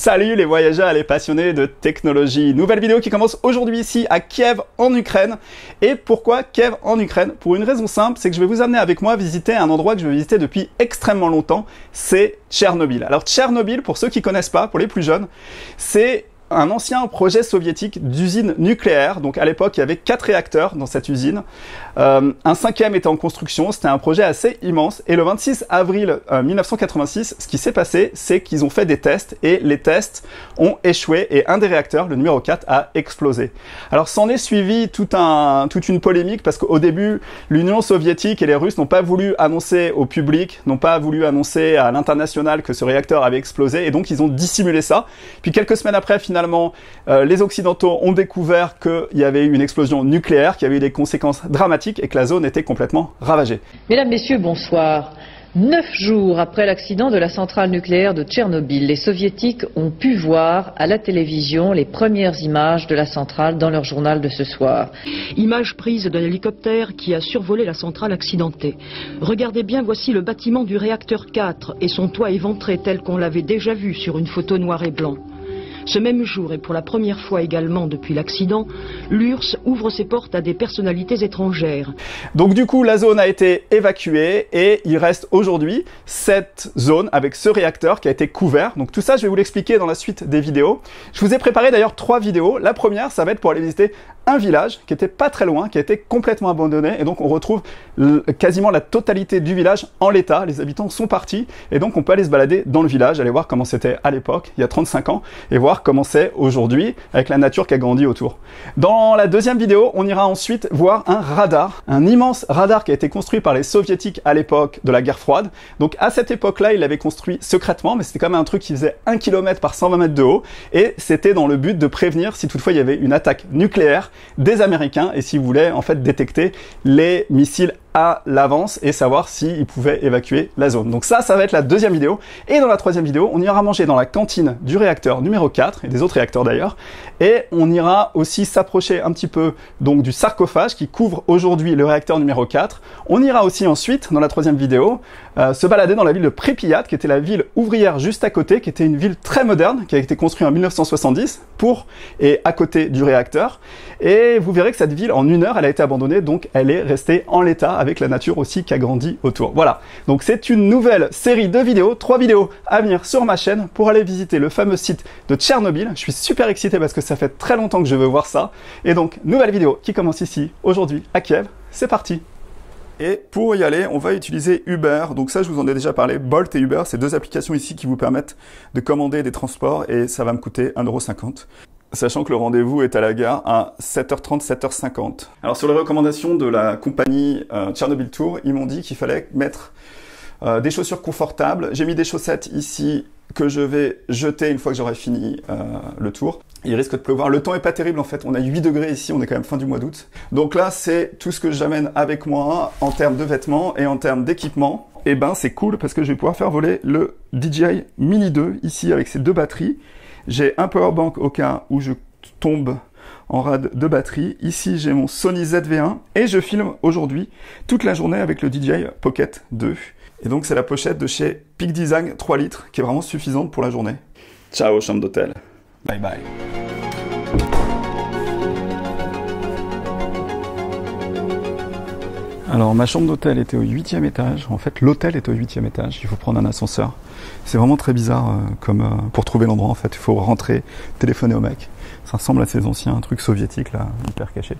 Salut les voyageurs et les passionnés de technologie. Nouvelle vidéo qui commence aujourd'hui ici à Kiev en Ukraine. Et pourquoi Kiev en Ukraine? Pour une raison simple, c'est que je vais vous amener avec moi visiter un endroit que je veux visiter depuis extrêmement longtemps, c'est Tchernobyl. Alors Tchernobyl, pour ceux qui connaissent pas, pour les plus jeunes, c'est un ancien projet soviétique d'usine nucléaire. Donc à l'époque, il y avait 4 réacteurs dans cette usine. Un 5e était en construction. C'était un projet assez immense. Et le 26 avril 1986, ce qui s'est passé, c'est qu'ils ont fait des tests et les tests ont échoué et un des réacteurs, le numéro 4, a explosé. Alors s'en est suivi toute une polémique parce qu'au début, l'Union soviétique et les Russes n'ont pas voulu annoncer au public, n'ont pas voulu annoncer à l'international que ce réacteur avait explosé et donc ils ont dissimulé ça. Puis quelques semaines après, finalement, les Occidentaux ont découvert qu'il y avait eu une explosion nucléaire, qui avait eu des conséquences dramatiques et que la zone était complètement ravagée. Mesdames, Messieurs, bonsoir. 9 jours après l'accident de la centrale nucléaire de Tchernobyl, les Soviétiques ont pu voir à la télévision les premières images de la centrale dans leur journal de ce soir. Images prises d'un hélicoptère qui a survolé la centrale accidentée. Regardez bien, voici le bâtiment du réacteur 4 et son toit éventré tel qu'on l'avait déjà vu sur une photo noir et blanc. Ce même jour, et pour la première fois également depuis l'accident, l'URSS ouvre ses portes à des personnalités étrangères. Donc du coup, la zone a été évacuée et il reste aujourd'hui cette zone avec ce réacteur qui a été couvert. Donc tout ça, je vais vous l'expliquer dans la suite des vidéos. Je vous ai préparé d'ailleurs 3 vidéos. La première, ça va être pour aller visiter un village qui était pas très loin, qui a été complètement abandonné. Et donc on retrouve quasiment la totalité du village en l'état. Les habitants sont partis et donc on peut aller se balader dans le village, aller voir comment c'était à l'époque, il y a 35 ans, et voir comment c'est aujourd'hui avec la nature qui a grandi autour. Dans la deuxième vidéo, on ira ensuite voir un radar, un immense radar qui a été construit par les soviétiques à l'époque de la guerre froide. Donc à cette époque-là, ils l'avaient construit secrètement, mais c'était quand même un truc qui faisait 1 km par 120 mètres de haut, et c'était dans le but de prévenir si toutefois il y avait une attaque nucléaire des Américains et s'ils voulaient en fait détecter les missiles à l'avance et savoir s'ils pouvaient évacuer la zone. Donc ça va être la deuxième vidéo. Et dans la troisième vidéo, on ira manger dans la cantine du réacteur numéro 4 et des autres réacteurs d'ailleurs. Et on ira aussi s'approcher un petit peu donc du sarcophage qui couvre aujourd'hui le réacteur numéro 4. On ira aussi ensuite, dans la troisième vidéo, se balader dans la ville de Pripyat, qui était la ville ouvrière juste à côté, qui était une ville très moderne, qui a été construite en 1970 pour et à côté du réacteur. Et vous verrez que cette ville, en 1 heure, elle a été abandonnée, donc elle est restée en l'état, avec la nature aussi qui a grandi autour. Voilà, donc c'est une nouvelle série de vidéos, 3 vidéos à venir sur ma chaîne pour aller visiter le fameux site de Tchernobyl. Je suis super excité parce que ça fait très longtemps que je veux voir ça. Et donc, nouvelle vidéo qui commence ici, aujourd'hui, à Kiev. C'est parti! Et pour y aller, on va utiliser Uber. Donc ça, je vous en ai déjà parlé. Bolt et Uber, c'est 2 applications ici qui vous permettent de commander des transports et ça va me coûter 1,50 €. Sachant que le rendez-vous est à la gare à 7h30, 7h50. Alors sur les recommandations de la compagnie Tchernobyl Tour, ils m'ont dit qu'il fallait mettre des chaussures confortables. J'ai mis des chaussettes ici que je vais jeter une fois que j'aurai fini le tour. Il risque de pleuvoir. Le temps est pas terrible en fait. On a 8 degrés ici, on est quand même fin du mois d'août. Donc là, c'est tout ce que j'amène avec moi en termes de vêtements et en termes d'équipement. Et ben c'est cool parce que je vais pouvoir faire voler le DJI Mini 2 ici avec ses 2 batteries. J'ai un powerbank au cas où je tombe en rade de batterie. Ici, j'ai mon Sony ZV-1 et je filme aujourd'hui toute la journée avec le DJI Pocket 2. Et donc, c'est la pochette de chez Peak Design 3 litres qui est vraiment suffisante pour la journée. Ciao, chambre d'hôtel. Bye bye. Alors, ma chambre d'hôtel était au 8e étage. En fait, l'hôtel est au 8e étage. Il faut prendre un ascenseur. C'est vraiment très bizarre pour trouver l'endroit. En fait, il faut rentrer, téléphoner au mec. Ça ressemble à ces anciens trucs soviétiques, là, hyper cachés.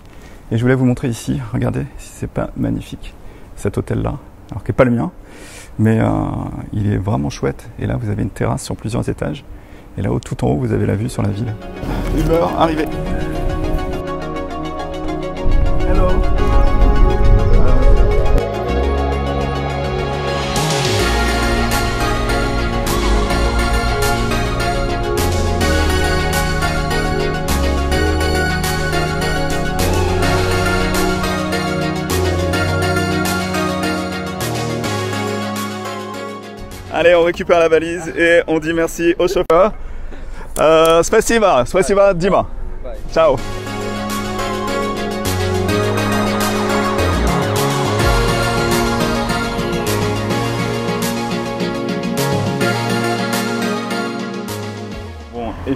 Et je voulais vous montrer ici, regardez, si c'est pas magnifique, cet hôtel-là. Alors, qui n'est pas le mien, mais il est vraiment chouette. Et là, vous avez une terrasse sur plusieurs étages. Et là-haut, tout en haut, vous avez la vue sur la ville. Uber, arrivé. Hello. Allez, on récupère la valise et on dit merci au chauffeur. Spasiba, Dima. Ciao.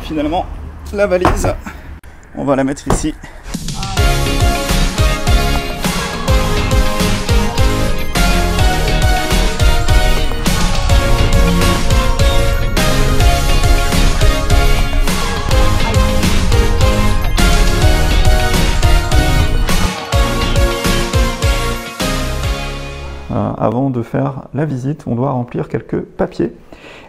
finalement la valise, on va la mettre ici. Avant de faire la visite, on doit remplir quelques papiers.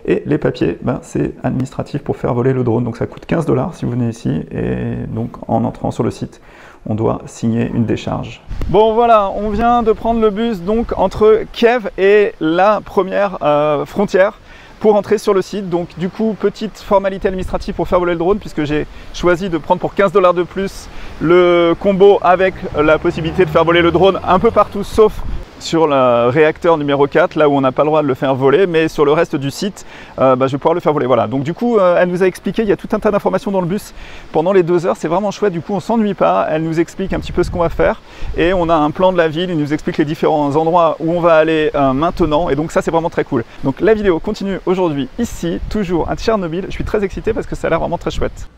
Et les papiers, c'est administratif pour faire voler le drone. Donc ça coûte 15 $ si vous venez ici. Et donc en entrant sur le site, on doit signer une décharge. Bon voilà, on vient de prendre le bus donc entre Kiev et la première frontière pour entrer sur le site. Donc du coup, petite formalité administrative pour faire voler le drone, puisque j'ai choisi de prendre pour 15 $ de plus le combo avec la possibilité de faire voler le drone un peu partout, sauf sur le réacteur numéro 4, là où on n'a pas le droit de le faire voler, mais sur le reste du site, je vais pouvoir le faire voler. Voilà. Donc du coup, elle nous a expliqué, il y a tout un tas d'informations dans le bus pendant les 2 heures, c'est vraiment chouette, du coup on s'ennuie pas, elle nous explique un petit peu ce qu'on va faire, et on a un plan de la ville, il nous explique les différents endroits où on va aller maintenant, et donc ça c'est vraiment très cool. Donc la vidéo continue aujourd'hui ici, toujours à Tchernobyl, je suis très excité parce que ça a l'air vraiment très chouette.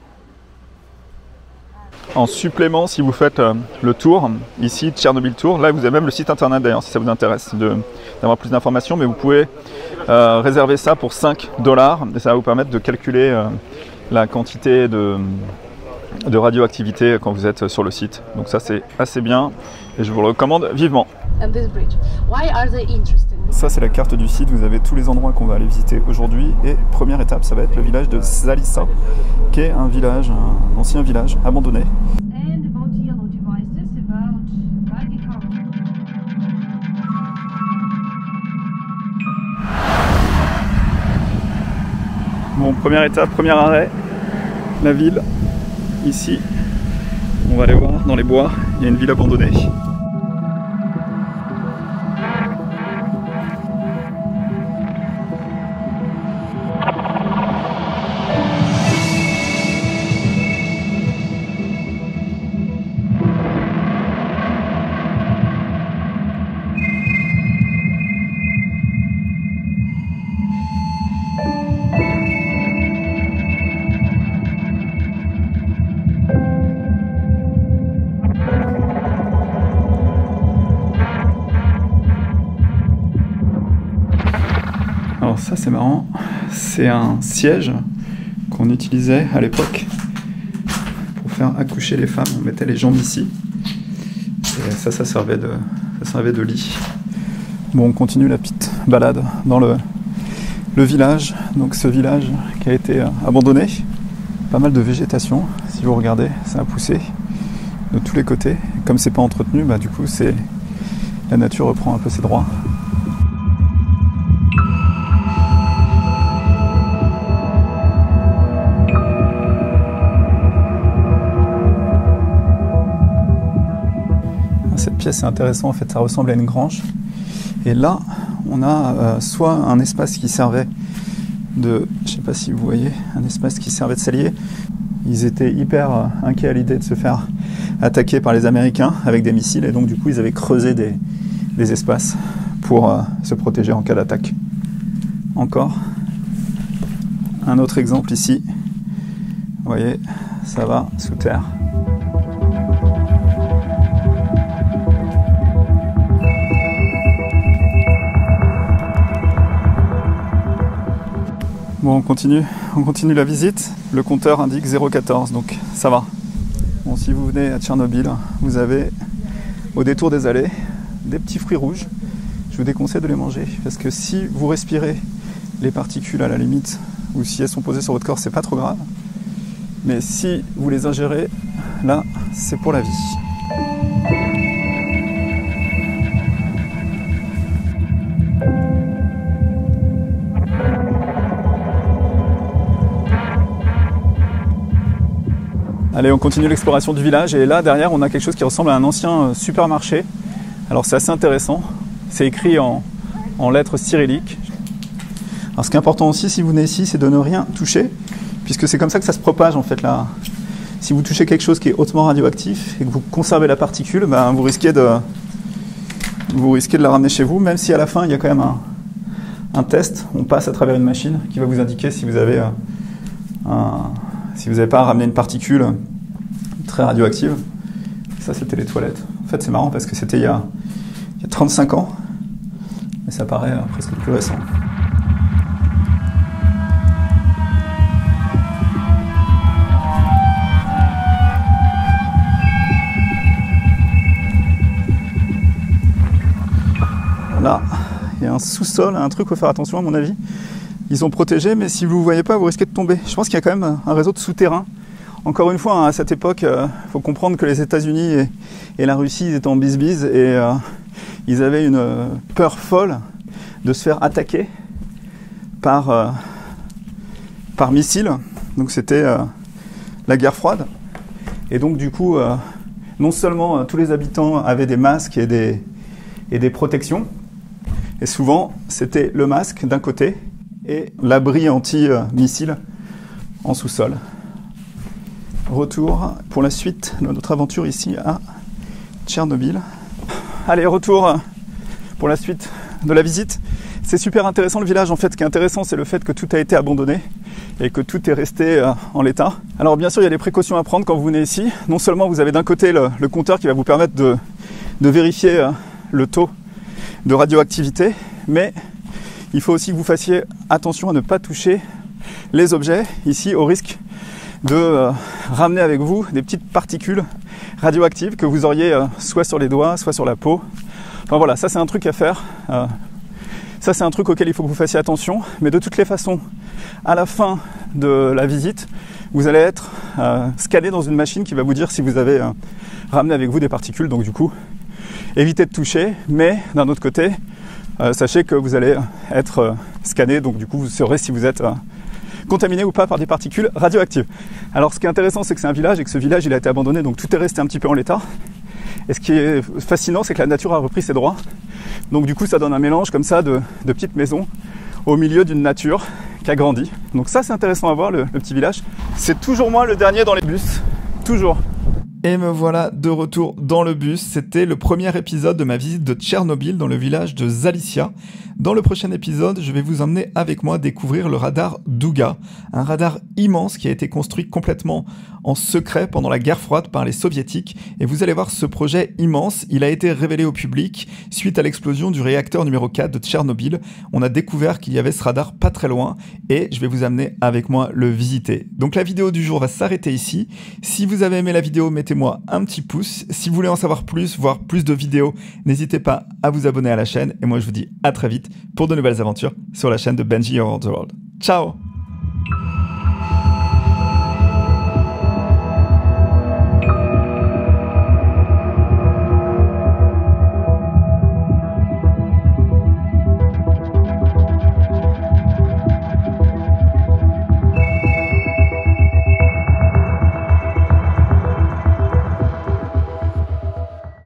En supplément, si vous faites le tour, ici, Tchernobyl Tour, là vous avez même le site internet d'ailleurs, si ça vous intéresse d'avoir plus d'informations, mais vous pouvez réserver ça pour 5 $ et ça va vous permettre de calculer la quantité de radioactivité quand vous êtes sur le site. Donc ça c'est assez bien et je vous le recommande vivement. Ça c'est la carte du site, vous avez tous les endroits qu'on va aller visiter aujourd'hui et première étape ça va être le village de Zalissa qui est un village, un ancien village abandonné. Bon, première étape, premier arrêt, la ville, ici, on va aller voir dans les bois, il y a une ville abandonnée. Alors ça c'est marrant, c'est un siège qu'on utilisait à l'époque pour faire accoucher les femmes. On mettait les jambes ici et ça servait de lit. Bon, on continue la petite balade dans le village. Donc ce village qui a été abandonné, pas mal de végétation, si vous regardez, ça a poussé de tous les côtés. Comme c'est pas entretenu, du coup la nature reprend un peu ses droits. Cette pièce est intéressante, en fait ça ressemble à une grange et là on a soit un espace qui servait de, je sais pas si vous voyez, un espace qui servait de cellier. Ils étaient hyper inquiets à l'idée de se faire attaquer par les Américains avec des missiles et donc du coup ils avaient creusé des espaces pour se protéger en cas d'attaque. Encore un autre exemple ici, vous voyez ça va sous terre. Bon, on continue la visite. Le compteur indique 0,14, donc ça va. Bon, si vous venez à Tchernobyl, vous avez au détour des allées des petits fruits rouges. Je vous déconseille de les manger parce que si vous respirez les particules à la limite ou si elles sont posées sur votre corps, c'est pas trop grave. Mais si vous les ingérez, là, c'est pour la vie. Allez, on continue l'exploration du village et là derrière on a quelque chose qui ressemble à un ancien supermarché. Alors c'est assez intéressant, c'est écrit en lettres cyrilliques. Alors ce qui est important aussi si vous venez ici, c'est de ne rien toucher, puisque c'est comme ça que ça se propage en fait là. Si vous touchez quelque chose qui est hautement radioactif et que vous conservez la particule, vous risquez de la ramener chez vous, même si à la fin il y a quand même un test. On passe à travers une machine qui va vous indiquer si vous avez si vous n'avez pas ramené une particule très radioactive. Ça, c'était les toilettes. En fait, c'est marrant parce que c'était il y a 35 ans, mais ça paraît presque plus récent. Là, il y a un sous-sol, un truc, il faut faire attention à mon avis. Ils sont protégés, mais si vous ne voyez pas, vous risquez de tomber. Je pense qu'il y a quand même un réseau de souterrains. Encore une fois, à cette époque, il faut comprendre que les États-Unis et la Russie ils étaient en bise-bise et ils avaient une peur folle de se faire attaquer par missiles. Donc c'était la guerre froide. Et donc du coup, non seulement tous les habitants avaient des masques et des protections, et souvent, c'était le masque d'un côté et l'abri anti-missile en sous-sol. Retour pour la suite de notre aventure ici à Tchernobyl. Allez, retour pour la suite de la visite. C'est super intéressant le village. En fait, ce qui est intéressant, c'est le fait que tout a été abandonné et que tout est resté en l'état. Alors bien sûr, il y a des précautions à prendre quand vous venez ici. Non seulement vous avez d'un côté le compteur qui va vous permettre de vérifier le taux de radioactivité, mais il faut aussi que vous fassiez attention à ne pas toucher les objets ici au risque de ramener avec vous des petites particules radioactives que vous auriez soit sur les doigts, soit sur la peau. Enfin voilà, ça c'est un truc à faire. Ça c'est un truc auquel il faut que vous fassiez attention, mais de toutes les façons, à la fin de la visite, vous allez être scanné dans une machine qui va vous dire si vous avez ramené avec vous des particules, donc du coup, évitez de toucher, mais d'un autre côté, sachez que vous allez être scanné, donc du coup vous saurez si vous êtes contaminé ou pas par des particules radioactives. Alors ce qui est intéressant, c'est que c'est un village et que ce village il a été abandonné, donc tout est resté un petit peu en l'état. Et ce qui est fascinant, c'est que la nature a repris ses droits. Donc du coup ça donne un mélange comme ça de petites maisons au milieu d'une nature qui a grandi. Donc ça c'est intéressant à voir, le petit village. C'est toujours moi le dernier dans les bus, toujours. Et me voilà de retour dans le bus. C'était le premier épisode de ma visite de Tchernobyl dans le village de Zalicia. Dans le prochain épisode, je vais vous emmener avec moi découvrir le radar Douga, un radar immense qui a été construit complètement en secret pendant la guerre froide par les soviétiques. Et vous allez voir ce projet immense, il a été révélé au public suite à l'explosion du réacteur numéro 4 de Tchernobyl. On a découvert qu'il y avait ce radar pas très loin et je vais vous amener avec moi le visiter. Donc la vidéo du jour va s'arrêter ici. Si vous avez aimé la vidéo, mettez-moi un petit pouce. Si vous voulez en savoir plus, voir plus de vidéos, n'hésitez pas à vous abonner à la chaîne. Et moi je vous dis à très vite pour de nouvelles aventures sur la chain de Benji Around the World. Ciao!